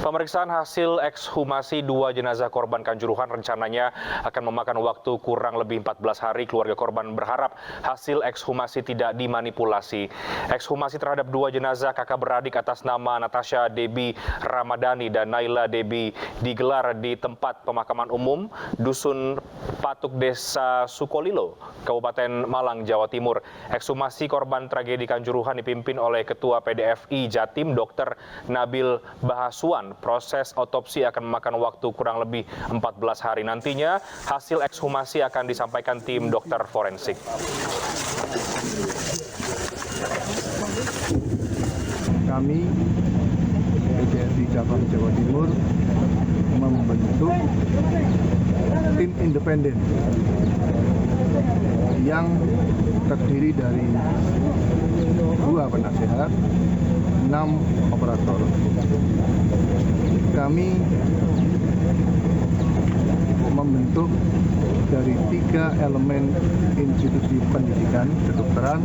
Pemeriksaan hasil ekshumasi dua jenazah korban Kanjuruhan rencananya akan memakan waktu kurang lebih 14 hari. Keluarga korban berharap hasil ekshumasi tidak dimanipulasi. Ekshumasi terhadap dua jenazah kakak beradik atas nama Natasha Debbie Ramadhani dan Naila Debbie digelar di tempat pemakaman umum Dusun Patuk Desa Sukolilo, Kabupaten Malang, Jawa Timur. Ekshumasi korban tragedi Kanjuruhan dipimpin oleh Ketua PDFI Jatim, Dr. Nabil Bahaswan. Proses otopsi akan memakan waktu kurang lebih 14 hari. Nantinya hasil ekshumasi akan disampaikan tim dokter forensik. Kami PDFI Cabang Jawa Timur membentuk tim independen yang terdiri dari 2 penasehat, 6 operator. Kami membentuk dari 3 elemen institusi pendidikan kedokteran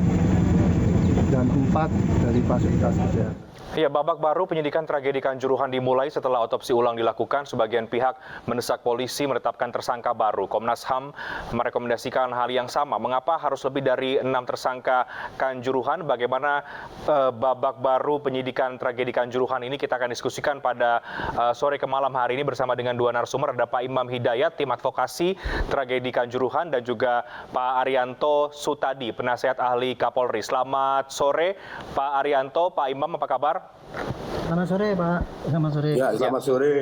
dan 4 dari fasilitas kesehatan. Ya, babak baru penyidikan tragedi Kanjuruhan dimulai setelah otopsi ulang dilakukan. Sebagian pihak mendesak polisi menetapkan tersangka baru. Komnas HAM merekomendasikan hal yang sama. Mengapa harus lebih dari 6 tersangka Kanjuruhan? Bagaimana babak baru penyidikan tragedi Kanjuruhan ini kita akan diskusikan pada sore ke malam hari ini bersama dengan 2 narasumber. Ada Pak Imam Hidayat, tim advokasi tragedi Kanjuruhan, dan juga Pak Arianto Sutadi, penasehat ahli Kapolri. Selamat sore Pak Arianto, Pak Imam, apa kabar? Selamat sore, Pak. Selamat sore. Ya, selamat sore.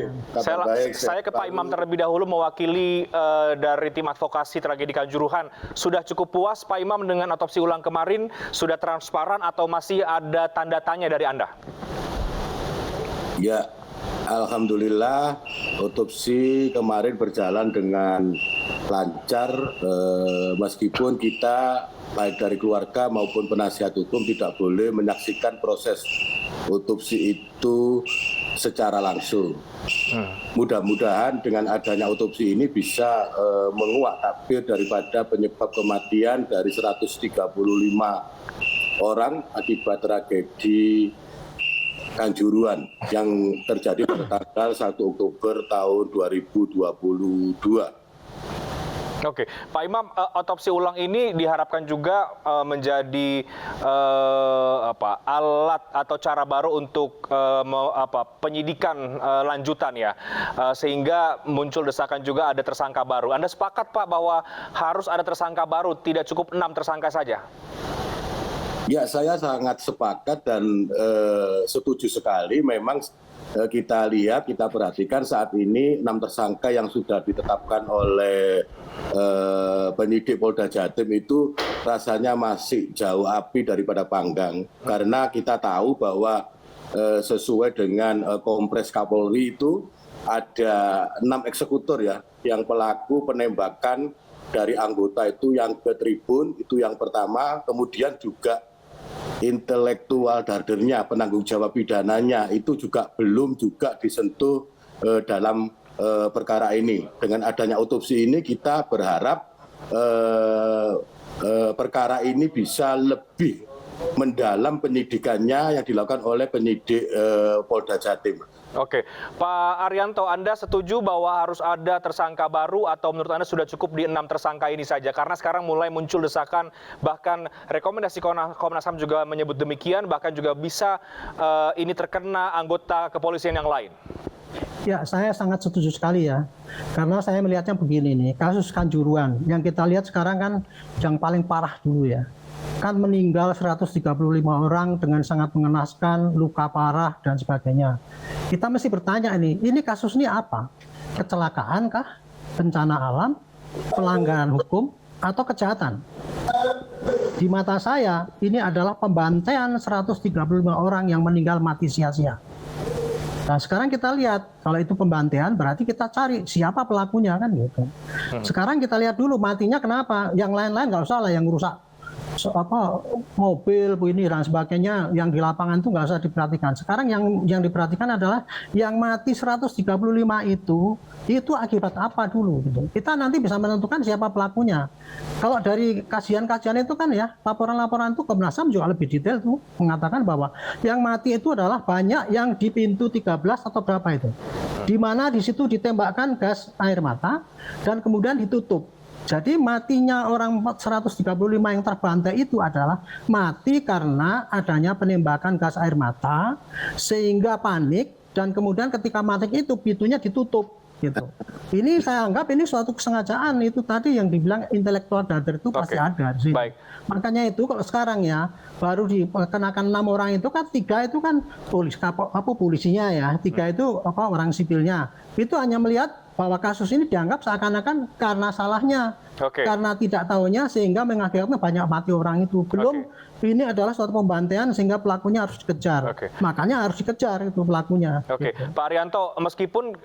Saya ke Pak Imam terlebih dahulu, mewakili dari tim advokasi tragedi Kanjuruhan. Sudah cukup puas Pak Imam dengan otopsi ulang kemarin? Sudah transparan atau masih ada tanda tanya dari Anda? Ya, alhamdulillah otopsi kemarin berjalan dengan lancar, meskipun kita baik dari keluarga maupun penasihat hukum tidak boleh menyaksikan proses otopsi itu secara langsung. Mudah-mudahan dengan adanya otopsi ini bisa menguak tabir daripada penyebab kematian dari 135 orang akibat tragedi Kanjuruhan yang terjadi pada tanggal 1 Oktober tahun 2022. Oke, Pak Imam, otopsi ulang ini diharapkan juga menjadi alat atau cara baru untuk penyidikan lanjutan ya, sehingga muncul desakan juga ada tersangka baru. Anda sepakat Pak bahwa harus ada tersangka baru, tidak cukup 6 tersangka saja? Ya, saya sangat sepakat dan setuju sekali. Memang kita lihat, kita perhatikan saat ini 6 tersangka yang sudah ditetapkan oleh penyidik Polda Jatim itu rasanya masih jauh api daripada panggang. Karena kita tahu bahwa sesuai dengan Kompres Kapolri itu ada 6 eksekutor ya, yang pelaku penembakan dari anggota itu yang ke tribun, itu yang pertama. Kemudian juga intelektual dardernya, penanggung jawab pidananya itu juga belum juga disentuh dalam perkara ini. Dengan adanya otopsi ini kita berharap perkara ini bisa lebih mendalam penyidikannya yang dilakukan oleh penyidik Polda Jatim. Oke, Pak Arianto, Anda setuju bahwa harus ada tersangka baru atau menurut Anda sudah cukup di 6 tersangka ini saja? Karena sekarang mulai muncul desakan, bahkan rekomendasi Komnas HAM juga menyebut demikian, bahkan juga bisa ini terkena anggota kepolisian yang lain. Ya, saya sangat setuju sekali ya. Karena saya melihatnya begini nih, kasus Kanjuruhan yang kita lihat sekarang kan yang paling parah dulu ya. Kan meninggal 135 orang dengan sangat mengenaskan, luka parah dan sebagainya. Kita mesti bertanya ini kasus ini apa? Kecelakaan kah? Bencana alam? Pelanggaran hukum? Atau kejahatan? Di mata saya, ini adalah pembantaian 135 orang yang meninggal mati sia-sia. Nah, sekarang kita lihat, kalau itu pembantaian berarti kita cari siapa pelakunya kan gitu. Sekarang kita lihat dulu matinya kenapa, yang lain-lain nggak usah lah yang rusak. mobil ini dan sebagainya yang di lapangan itu nggak usah diperhatikan. Sekarang yang diperhatikan adalah yang mati 135 itu akibat apa dulu gitu. Kita nanti bisa menentukan siapa pelakunya. Kalau dari kajian-kajian itu kan ya, laporan-laporan itu Komnas HAM juga lebih detail tuh mengatakan bahwa yang mati itu adalah banyak yang di pintu 13 atau berapa itu. Di mana di situ ditembakkan gas air mata dan kemudian ditutup. Jadi matinya orang 135 yang terbantai itu adalah mati karena adanya penembakan gas air mata sehingga panik dan kemudian ketika mati itu pintunya ditutup gitu. Ini saya anggap ini suatu kesengajaan, itu tadi yang dibilang intelektual dader itu pasti ada di sini. Baik. Makanya itu kalau sekarang ya baru dikenakan 6 orang itu kan 3 itu kan polisinya ya, 3 itu orang sipilnya. Itu hanya melihat bahwa kasus ini dianggap seakan-akan karena salahnya, karena tidak tahunya sehingga mengakibatkan banyak mati orang itu. Belum ini adalah suatu pembantaian sehingga pelakunya harus dikejar. Makanya harus dikejar itu pelakunya. Gitu. Pak Arianto, meskipun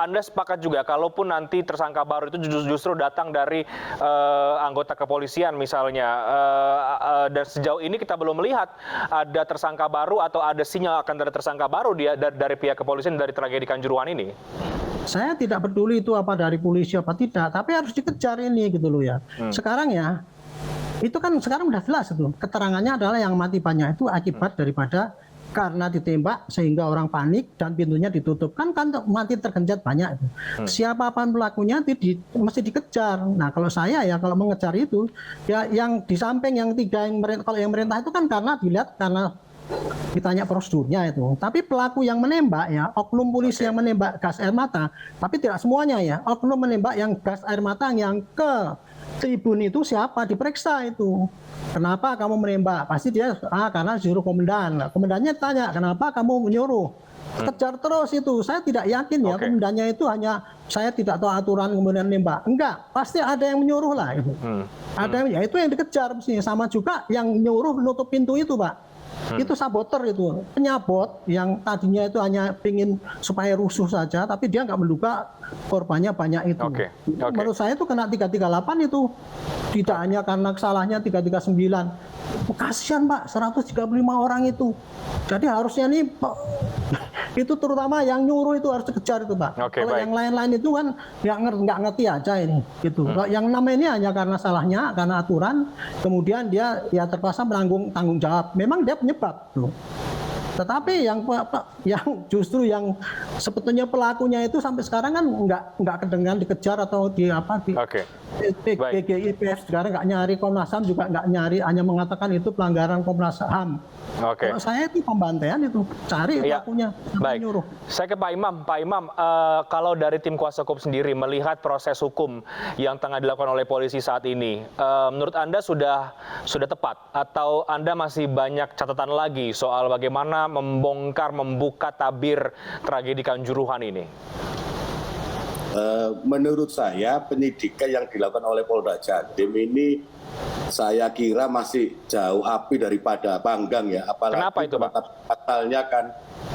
Anda sepakat juga kalaupun nanti tersangka baru itu justru datang dari anggota kepolisian misalnya, dan sejauh ini kita belum melihat ada tersangka baru atau ada sinyal akan ada tersangka baru dari pihak kepolisian dari tragedi Kanjuruhan ini. Saya tidak peduli itu apa dari polisi apa tidak, tapi harus dikejar ini gitu loh ya. Sekarang ya, itu kan sekarang udah jelas itu. Keterangannya adalah yang mati banyak itu akibat daripada karena ditembak sehingga orang panik dan pintunya ditutup. Kan mati tergenjat banyak itu. Siapapun pelakunya mesti dikejar. Nah kalau saya ya kalau mengejar itu, ya yang di samping yang 3 kalau yang merintah itu kan karena dilihat karena ditanya prosedurnya itu. Tapi pelaku yang menembak ya, oknum polisi yang menembak gas air mata, tapi tidak semuanya ya. Oknum menembak yang gas air mata yang ke tribun itu siapa? Diperiksa itu. Kenapa kamu menembak? Pasti dia karena disuruh komandan. Nah, komandannya tanya, "Kenapa kamu menyuruh?" Kejar terus itu. Saya tidak yakin ya komandannya itu hanya saya tidak tahu aturan kemudian nembak. Enggak, pasti ada yang menyuruh lah itu. Ada ya itu yang dikejar mestinya. Sama juga yang nyuruh nutup pintu itu, Pak. Itu saboter itu, penyabot yang tadinya itu hanya ingin supaya rusuh saja, tapi dia nggak menduga korbannya banyak itu. Menurut saya itu kena 338 itu, tidak hanya karena kesalahannya 339. Kasihan Pak, 135 orang itu. Jadi harusnya nih itu terutama yang nyuruh itu harus dikejar itu Pak. Kalau yang lain-lain itu kan nggak ngerti aja ini gitu. Kalau yang namanya ini hanya karena salahnya, karena aturan, kemudian dia ya terpaksa menanggung tanggung jawab. Memang dia penyebab tuh. Tetapi yang justru yang sebetulnya pelakunya itu sampai sekarang kan nggak kedengaran dikejar atau PGIPF sekarang nggak nyari, Komnas HAM juga nggak nyari, hanya mengatakan itu pelanggaran Komnas HAM. Kalau saya itu pembantaian itu, cari pelakunya. Baik. Saya ke Pak Imam. Pak Imam, kalau dari tim kuasa hukum sendiri melihat proses hukum yang tengah dilakukan oleh polisi saat ini, menurut Anda sudah tepat atau Anda masih banyak catatan lagi soal bagaimana membuka tabir tragedi Kanjuruhan ini? Menurut saya penyidikan yang dilakukan oleh Polda Jatim ini saya kira masih jauh api daripada panggang ya. Apalagi kenapa itu, Pak? Pasalnya kan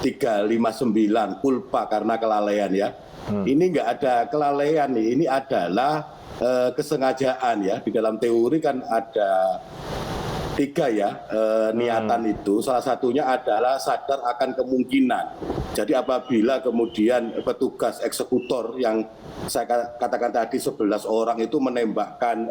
359 culpa karena kelalaian ya. Ini nggak ada kelalaian nih, ini adalah kesengajaan ya. Di dalam teori kan ada 3 ya niatan itu, salah satunya adalah sadar akan kemungkinan. Jadi apabila kemudian petugas eksekutor yang saya katakan tadi 11 orang itu menembakkan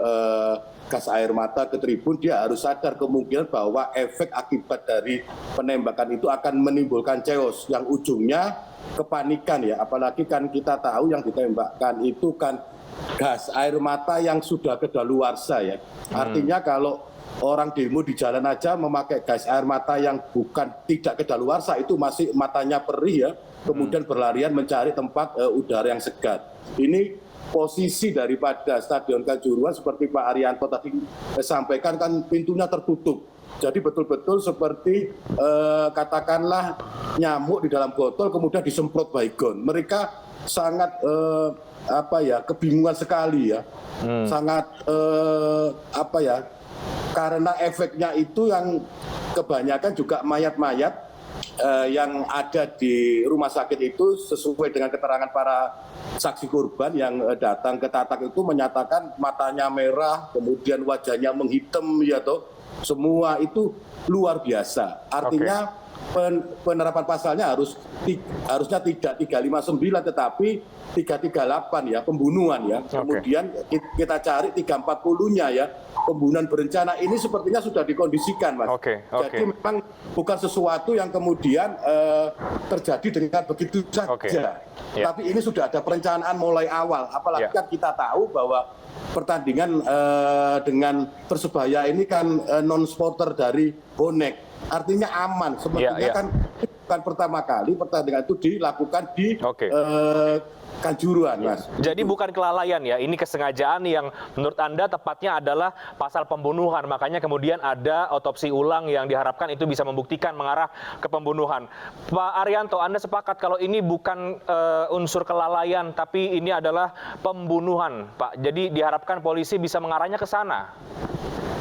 gas air mata ke tribun, dia harus sadar kemungkinan bahwa efek akibat dari penembakan itu akan menimbulkan chaos yang ujungnya kepanikan ya. Apalagi kan kita tahu yang ditembakkan itu kan gas air mata yang sudah kedaluarsa ya. Artinya kalau orang demo di jalan aja memakai gas air mata yang tidak kedaluarsa itu masih matanya perih ya, kemudian berlarian mencari tempat udara yang segar. Ini posisi daripada Stadion Kanjuruhan seperti Pak Arianto tadi sampaikan kan pintunya tertutup. Jadi betul-betul seperti katakanlah nyamuk di dalam botol kemudian disemprot baygon. Mereka sangat kebingungan sekali ya, sangat karena efeknya itu yang kebanyakan juga mayat-mayat yang ada di rumah sakit itu sesuai dengan keterangan para saksi korban yang datang ke Tatak itu menyatakan matanya merah, kemudian wajahnya menghitam ya toh. Semua itu luar biasa. Artinya penerapan pasalnya harusnya tidak 359 tetapi 338 ya, pembunuhan ya. Kemudian kita cari 340-nya ya, pembunuhan berencana. Ini sepertinya sudah dikondisikan, Mas. Jadi memang bukan sesuatu yang kemudian terjadi dengan begitu saja. Tapi ini sudah ada perencanaan mulai awal. Apalagi kan kita tahu bahwa pertandingan dengan Persebaya ini kan non-supporter dari bonek. Artinya aman. Sepertinya kan bukan pertama kali pertandingan itu dilakukan di Kanjuruhan, Mas. Jadi bukan kelalaian ya, ini kesengajaan yang menurut Anda tepatnya adalah pasal pembunuhan. Makanya kemudian ada otopsi ulang yang diharapkan itu bisa membuktikan mengarah ke pembunuhan. Pak Arianto, Anda sepakat kalau ini bukan unsur kelalaian, tapi ini adalah pembunuhan, Pak. Jadi diharapkan polisi bisa mengarahnya ke sana.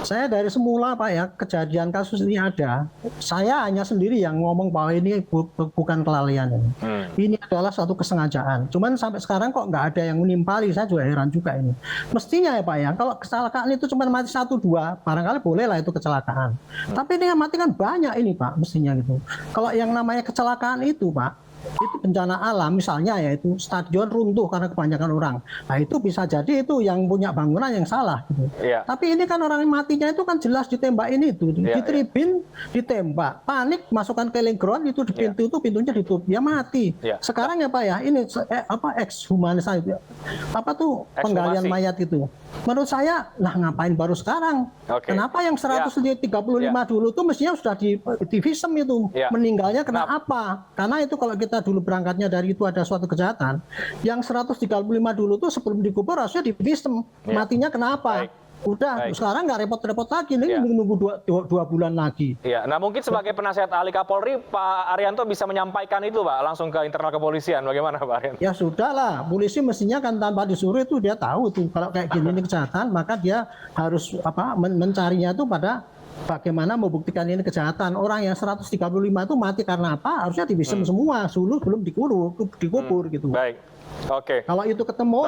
Saya dari semula Pak ya, kejadian kasus ini ada. Saya hanya sendiri yang ngomong bahwa ini bukan kelalaian. Ini adalah suatu kesengajaan. Cuman sampai sekarang kok nggak ada yang menimpali, saya juga heran juga ini. Mestinya ya Pak ya, kalau kecelakaan itu cuma mati 1-2, barangkali boleh lah itu kecelakaan. Tapi ini yang mati kan banyak ini Pak, mestinya gitu. Kalau yang namanya kecelakaan itu Pak, itu bencana alam misalnya yaitu stadion runtuh karena kebanyakan orang. Nah itu bisa jadi itu yang punya bangunan yang salah gitu. Tapi ini kan orang yang matinya itu kan jelas ditembak ini itu di tribun ditembak, panik masukkan ke ground itu di pintu itu pintunya ditutup dia mati. Sekarang ya Pak ya ini ekshumanisasi penggalian mayat itu. Menurut saya lah ngapain baru sekarang? Kenapa yang 135 dulu tuh mestinya sudah di visum itu meninggalnya kena apa? Karena itu kalau kita dulu berangkatnya dari itu ada suatu kejahatan, yang 135 dulu tuh sebelum dikubur harusnya di visum matinya kenapa? Udah, sekarang nggak repot-repot lagi, nih nunggu 2 bulan lagi. Nah mungkin sebagai penasihat ahli Kapolri, Pak Arianto bisa menyampaikan itu Pak, langsung ke internal kepolisian, bagaimana Pak Arianto? Ya sudahlah, polisi mestinya kan tanpa disuruh itu dia tahu tuh, kalau kayak gini ini kejahatan, maka dia harus mencarinya itu pada bagaimana membuktikan ini kejahatan. Orang yang 135 itu mati karena apa? Harusnya divisum semua, sebelum dikubur gitu. Kalau itu ketemu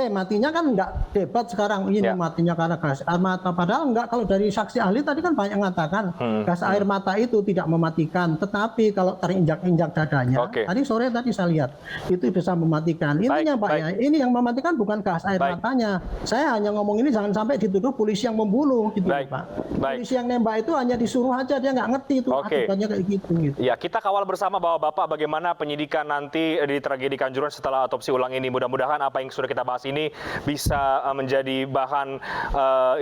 matinya kan enggak debat sekarang ini matinya karena gas air mata, padahal enggak. Kalau dari saksi ahli tadi kan banyak mengatakan gas air mata itu tidak mematikan, tetapi kalau terinjak-injak dadanya, tadi sore saya lihat itu bisa mematikan. Intinya Pak ya, ini yang mematikan bukan gas air matanya. Saya hanya ngomong ini jangan sampai dituduh polisi yang membunuh gitu Pak. Polisi yang nembak itu hanya disuruh aja, dia nggak ngerti itu akibatnya kayak gitu. Ya, kita kawal bersama Bapak bagaimana penyidikan nanti di tragedi Kanjuruhan setelah otopsi ulang ini. Mudah-mudahan apa yang sudah kita bahas ini bisa menjadi bahan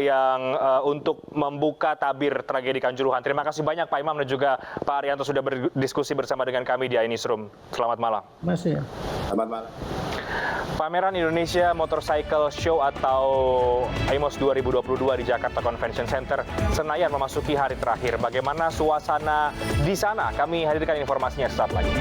yang untuk membuka tabir tragedi Kanjuruhan. Terima kasih banyak Pak Imam dan juga Pak Arianto sudah berdiskusi bersama dengan kami di iNewsroom. Selamat malam. Masih. Selamat malam. Pameran Indonesia Motorcycle Show atau IMOS 2022 di Jakarta Convention Center Senayan memasuki hari terakhir. Bagaimana suasana di sana? Kami hadirkan informasinya sesaat lagi.